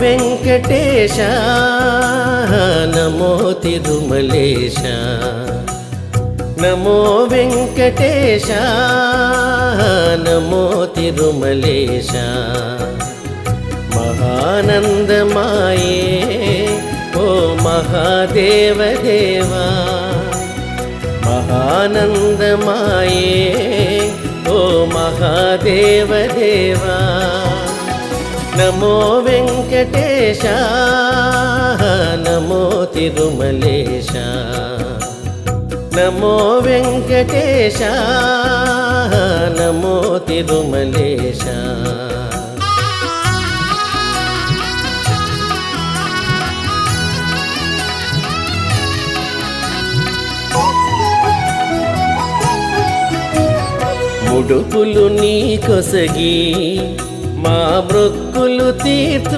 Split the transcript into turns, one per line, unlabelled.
వెంకటేశ నమో తిరుమలేశ నమో వెంకటేశ నమో తిరుమలేశ మహానందమాయే ఓ మహాదేవ దేవా మహానందమాయే ఓ మహాదేవ దేవా నమో వెంకటేశ నమో తిరుమలేశ నమో వెంకటేశ నమో తిరుమలేశ ముడుపులు నీ కొసగి మా మృక్కులు తీర్చు